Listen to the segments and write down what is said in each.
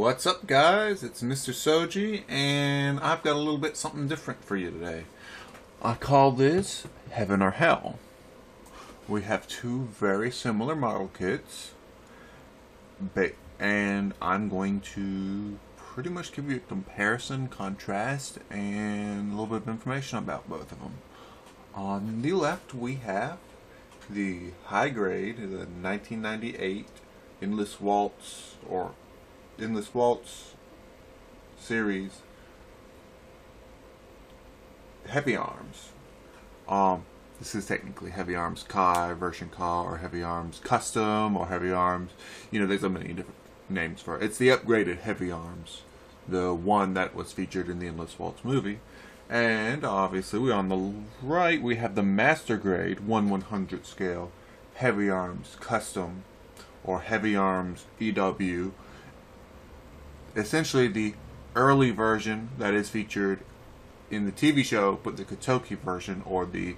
What's up, guys? It's MisterSouji, and I've got a little bit something different for you today. I call this Heaven or Hell. We have two very similar model kits, and I'm going to pretty much give you a comparison, contrast, and a little bit of information about both of them. On the left, we have the high grade, the 1998 Endless Waltz or Endless Waltz series Heavyarms. This is technically Heavyarms Kai, version Kai, or Heavyarms Custom, or Heavyarms. You know, there's so many different names for it. It's the upgraded Heavyarms, the one that was featured in the Endless Waltz movie. And obviously, on the right, we have the Master Grade 1/100 scale Heavyarms Custom, or Heavyarms EW. Essentially the early version that is featured in the TV show, but the Kotoki version, or the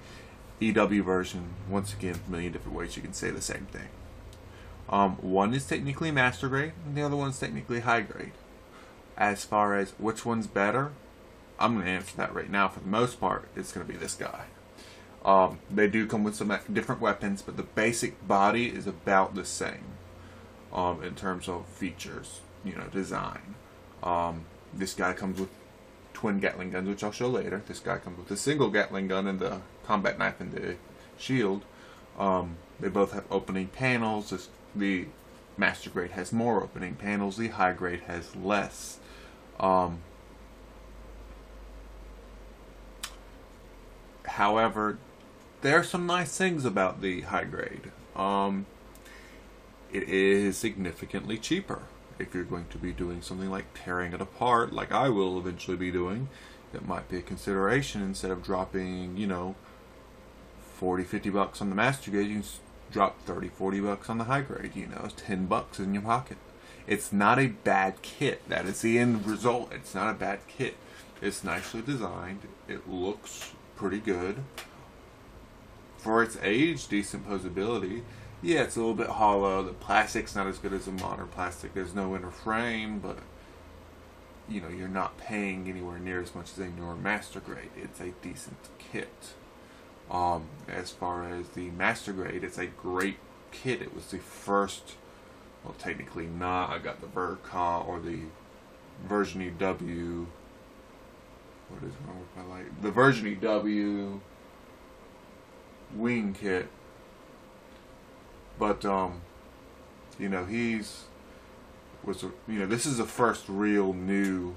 EW version. Once again, a million different ways you can say the same thing. One is technically Master Grade, and the other one's technically High Grade. As far as which one's better, I'm going to answer that right now. For the most part, it's going to be this guy. They do come with some different weapons, but the basic body is about the same in terms of features, you know, design. This guy comes with twin Gatling guns, which I'll show later. This guy comes with a single Gatling gun and the combat knife and the shield. They both have opening panels. The Master Grade has more opening panels. The High Grade has less. However, there are some nice things about the High Grade. It is significantly cheaper. If you're going to be doing something like tearing it apart, like I will eventually be doing, it might be a consideration. Instead of dropping, you know, 40, 50 bucks on the Master Grade, you can drop 30, 40 bucks on the High Grade. You know, it's 10 bucks in your pocket. It's not a bad kit. That is the end result. It's not a bad kit. It's nicely designed. It looks pretty good. For its age, decent posability. Yeah, it's a little bit hollow. The plastic's not as good as a modern plastic. There's no inner frame, but you know, you're not paying anywhere near as much as a newer Master Grade. It's a decent kit. As far as the Master Grade, it's a great kit. It was the first, well, technically not. I got the Verka, or the version EW. What is wrong with my light? The version EW wing kit. But you know, this is the first real new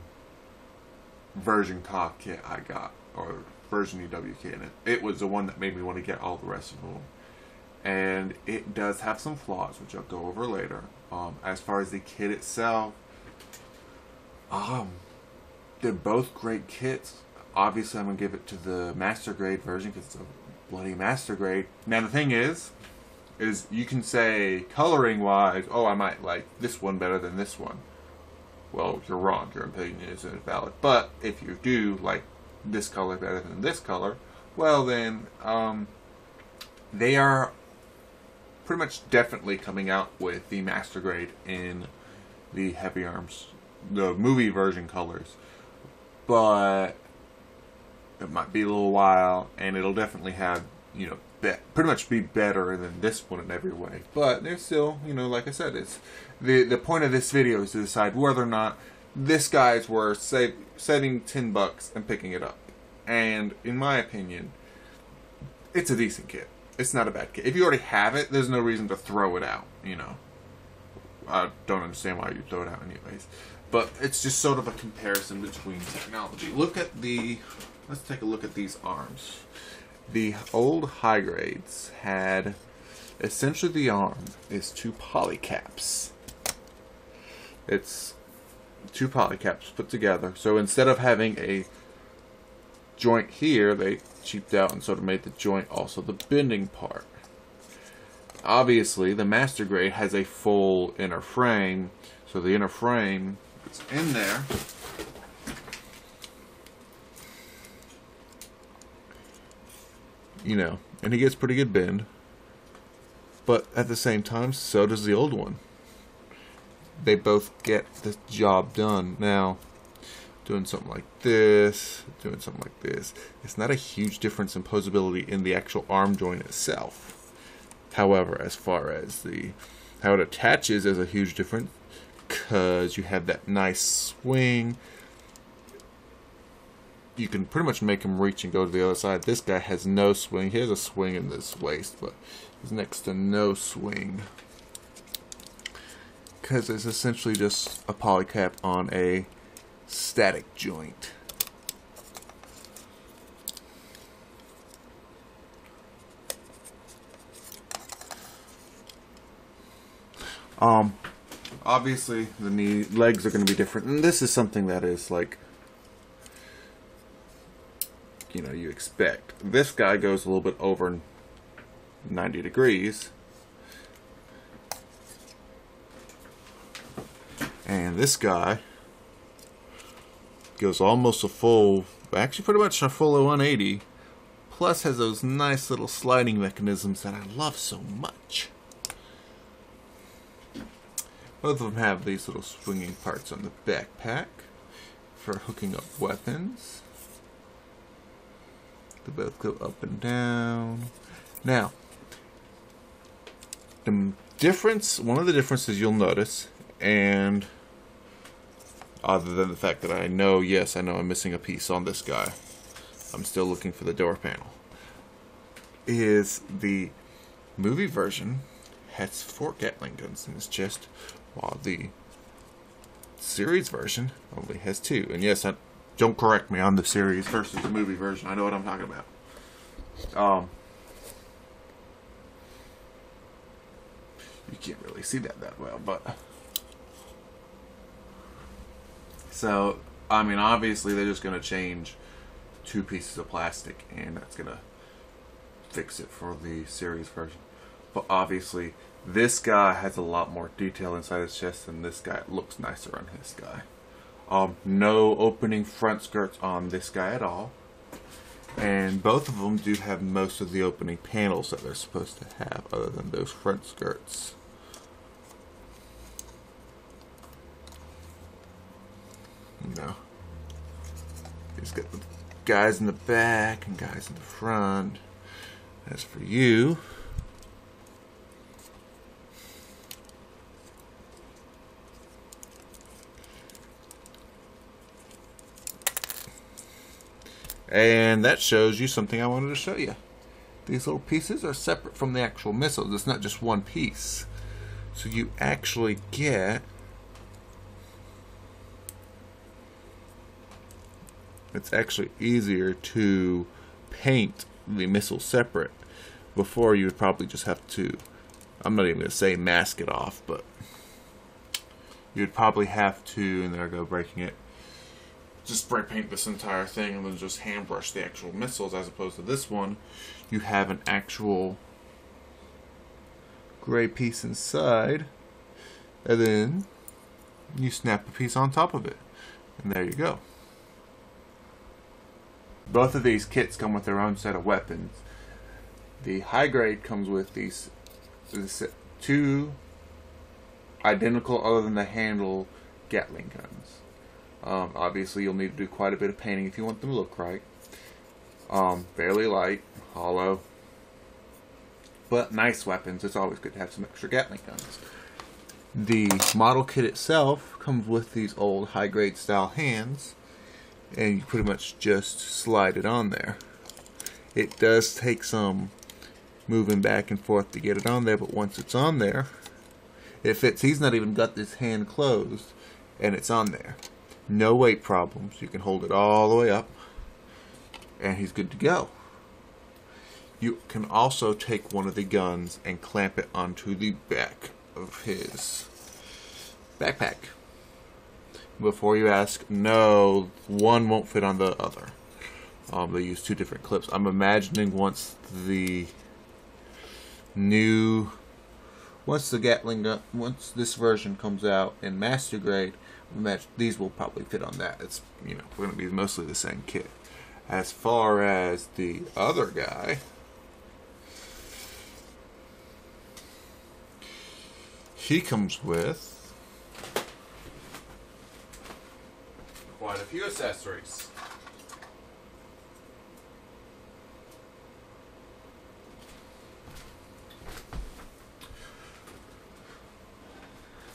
version Ka kit I got, or version EW kit, and it was the one that made me want to get all the rest of them. And it does have some flaws, which I'll go over later. As far as the kit itself, they're both great kits. Obviously, I'm gonna give it to the Master Grade version because it's a bloody Master Grade. Now the thing is you can say coloring wise, oh, I might like this one better than this one. Well, you're wrong. Your opinion isn't valid. But if you do like this color better than this color, well then they are pretty much definitely coming out with the Master Grade in the Heavyarms, the movie version colors. But it might be a little while, and it'll definitely have, you know, pretty much be better than this one in every way. But there's still, you know, like I said, it's the point of this video is to decide whether or not this guy's worth saving 10 bucks and picking it up. And in my opinion, it's a decent kit. It's not a bad kit. If you already have it, there's no reason to throw it out, you know. I don't understand why you throw it out anyways. But it's just sort of a comparison between technology. Let's take a look at these arms. The old High Grades had, essentially the arm is two polycaps. It's two polycaps put together. So instead of having a joint here, they cheaped out and sort of made the joint also the bending part. Obviously, the Master Grade has a full inner frame, so the inner frame is in there. You know, and he gets pretty good bend. But at the same time, so does the old one. they both get the job done. Now, doing something like this, doing something like this, it's not a huge difference in posability in the actual arm joint itself. However, as far as how it attaches, there's a huge difference, because you have that nice swing. You can pretty much make him reach and go to the other side. This guy has no swing. He has a swing in this waist, but he's next to no swing, because it's essentially just a polycap on a static joint. Obviously the legs are going to be different, and this is something that is like, you know, you expect. This guy goes a little bit over 90 degrees, and this guy goes almost a full, actually pretty much a full 180, plus has those nice little sliding mechanisms that I love so much. Both of them have these little swinging parts on the backpack for hooking up weapons. They both go up and down. Now, the difference, one of the differences you'll notice, and other than the fact that I know, yes, I know I'm missing a piece on this guy, I'm still looking for the door panel, is the movie version has 4 Gatling guns in his chest, while the series version only has 2. And yes, don't correct me on the series versus the movie version. I know what I'm talking about. You can't really see that well, but so I mean, obviously they're just going to change 2 pieces of plastic, and that's going to fix it for the series version. But obviously this guy has a lot more detail inside his chest than this guy. It looks nicer on his guy. No opening front skirts on this guy at all. And both of them do have most of the opening panels that they're supposed to have, other than those front skirts. You know, he's got the guys in the back and guys in the front. As for you, and that shows you something I wanted to show you. These little pieces are separate from the actual missiles. It's not just one piece. So you actually get, it's actually easier to paint the missile separate. Before, you would probably just have to, I'm not even going to say mask it off, but you'd probably have to, and there I go breaking it, just spray paint this entire thing and then just hand brush the actual missiles, as opposed to this one. You have an actual gray piece inside, and then you snap a piece on top of it, and there you go. Both of these kits come with their own set of weapons. The high grade comes with these 2 identical, other than the handle, Gatling guns. Obviously you'll need to do quite a bit of painting if you want them to look right. Fairly light, hollow, but nice weapons. It's always good to have some extra Gatling guns. The model kit itself comes with these old high grade style hands, and you pretty much just slide it on there. It does take some moving back and forth to get it on there, but once it's on there, it fits. He's not even got this hand closed, and it's on there. No weight problems. You can hold it all the way up, and he's good to go. You can also take one of the guns and clamp it onto the back of his backpack. Before you ask, no, one won't fit on the other. They use 2 different clips. I'm imagining once the Gatling gun, once this version comes out in master grade, these will probably fit on that. It's, you know, going to be mostly the same kit. As far as the other guy, he comes with quite a few accessories.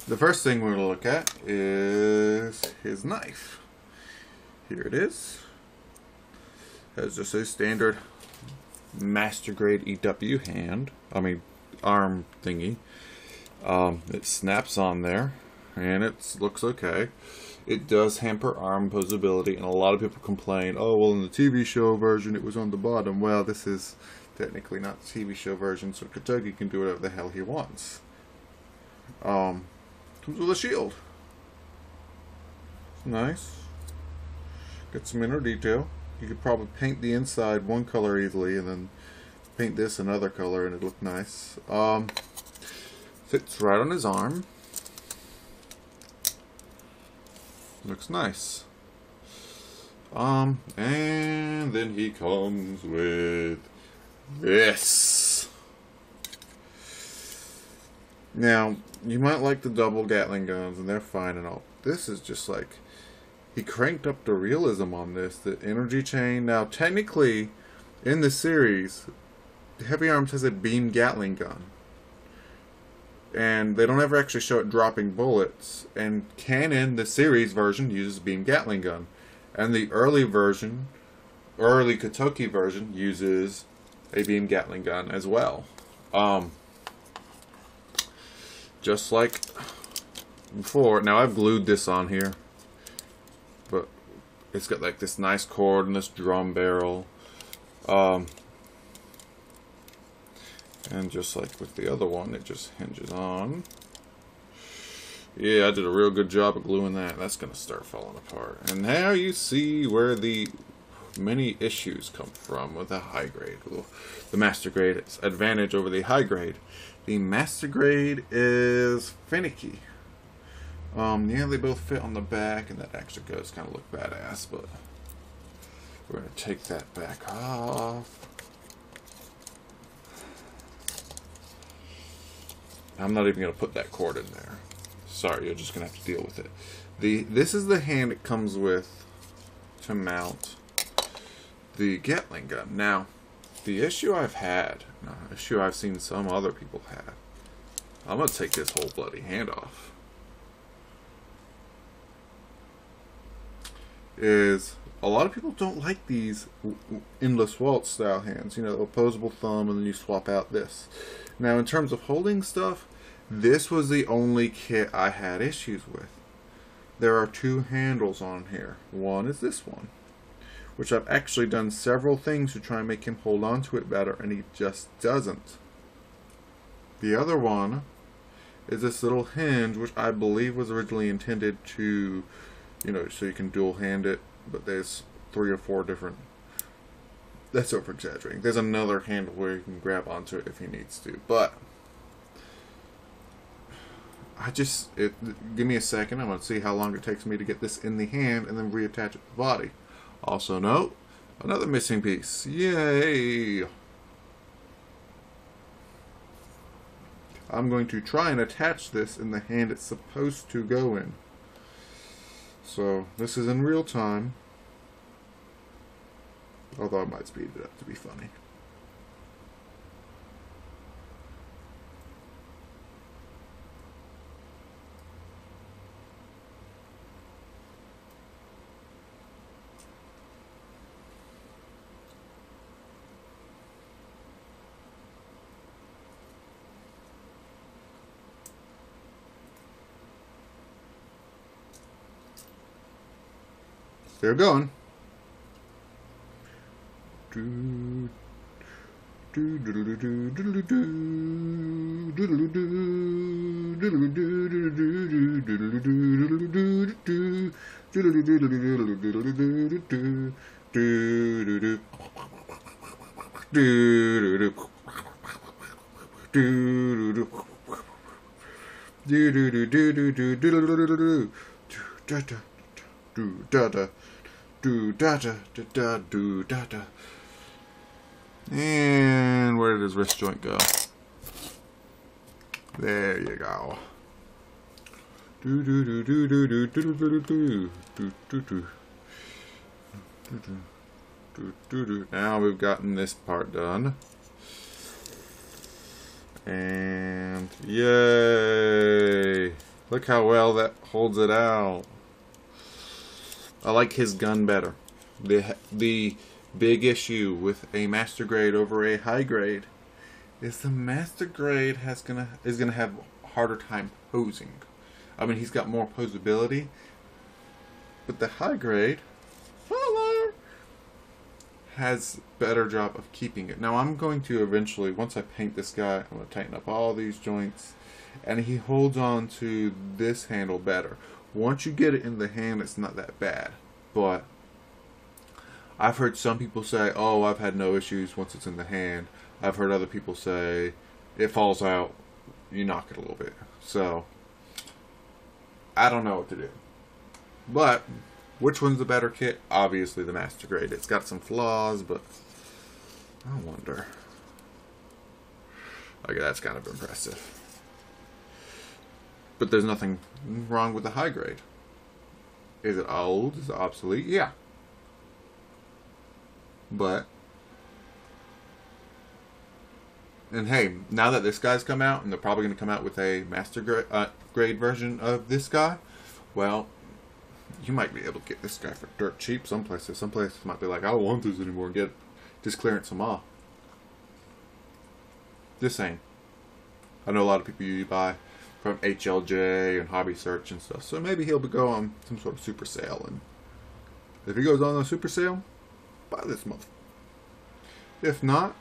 The first thing we're going to look at is his knife. Here it is. Has just a standard master grade EW arm thingy. It snaps on there, and it looks okay. It does hamper arm posability, and a lot of people complain, oh, well, in the TV show version it was on the bottom. Well, this is technically not the TV show version, so Kentucky can do whatever the hell he wants. Comes with a shield. Nice. Got some inner detail. You could probably paint the inside one color easily, and then paint this another color, and it'd look nice. Fits right on his arm. Looks nice. And then he comes with this. Now, you might like the double Gatling guns, and they're fine and all. This is just like, he cranked up the realism on this. The energy chain. Now, technically, in the series, Heavyarms has a beam Gatling gun. And they don't ever actually show it dropping bullets. And canon, the series version, uses a beam Gatling gun. And the early version, early Kentucky version, uses a beam Gatling gun as well. Just like before. Now, I've glued this on here. But it's got like this nice cord and this drum barrel. And just like with the other one, it just hinges on. Yeah, I did a real good job of gluing that. That's going to start falling apart. And now you see where the many issues come from with the high grade. The master grade advantage over the high grade. The master grade is finicky. Yeah, they both fit on the back, and that actually does kind of look badass, but we're going to take that back off. I'm not even going to put that cord in there. Sorry, you're just going to have to deal with it. This is the hand it comes with to mount the Gatling gun. Now, the issue I've seen some other people have, I'm going to take this whole bloody hand off, is a lot of people don't like these endless waltz style hands. You know, opposable thumb, and then you swap out this. Now, in terms of holding stuff, this was the only kit I had issues with. There are two handles on here. One is this one, which I've actually done several things to try and make him hold on to it better, and he just doesn't. The other one is this little hinge, which I believe was originally intended to, you know, so you can dual hand it, but there's 3 or 4 different. That's over exaggerating. There's another handle where you can grab onto it if he needs to, but give me a second. I'm going to see how long it takes me to get this in the hand and then reattach it to the body. Also note, another missing piece. Yay! I'm going to try and attach this in the hand it's supposed to go in. So, this is in real time. Although I might speed it up to be funny. They're going. And where did his wrist joint go? There you go. Do do do do do do do do do do do do. Now we've gotten this part done. And yay! Look how well that holds it out. I like his gun better. The big issue with a master grade over a high grade is the master grade is gonna have a harder time posing. I mean, he's got more posability, but the high grade has better job of keeping it. Now I'm going to eventually, once I paint this guy, I'm going to tighten up all these joints, and he holds on to this handle better. Once you get it in the hand, it's not that bad. But I've heard some people say, oh, I've had no issues once it's in the hand. I've heard other people say it falls out, you knock it a little bit. So I don't know what to do. But which one's the better kit? Obviously the master grade. It's got some flaws, but I wonder. Okay, that's kind of impressive. But there's nothing wrong with the high grade. Is it old? Is it obsolete? Yeah. But, and hey, now that this guy's come out, and they're probably going to come out with a master grade version of this guy, well, you might be able to get this guy for dirt cheap some places. Some places might be like, I don't want this anymore, and just clearance them off. Just saying. I know a lot of people you buy from HLJ and Hobby Search and stuff, so maybe he'll go on some sort of super sale, and if he goes on a super sale, buy this month. If not,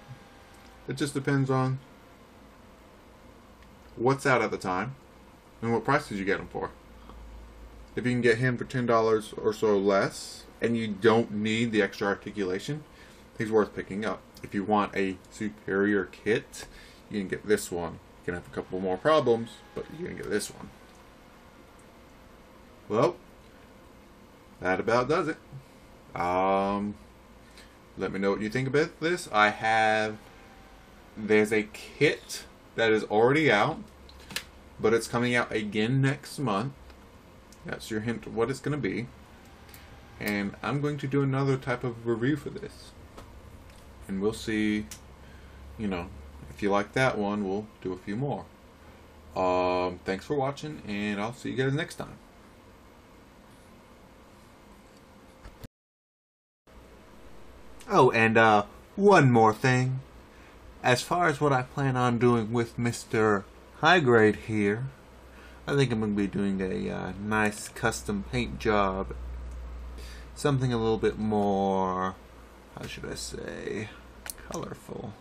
it just depends on what's out at the time and what prices you get him for. If you can get him for $10 or so less, and you don't need the extra articulation, he's worth picking up. If you want a superior kit, you can get this one. You can have a couple more problems, but you can get this one. Well, that about does it. Let me know what you think about this. There's a kit that is already out, but it's coming out again next month. That's your hint of what it's going to be. And I'm going to do another type of review for this. And we'll see, if you like that one, we'll do a few more. Thanks for watching, and I'll see you guys next time. Oh, and one more thing. As far as what I plan on doing with Mr. High Grade here, I think I'm going to be doing a nice custom paint job. Something a little bit more, how should I say, colorful.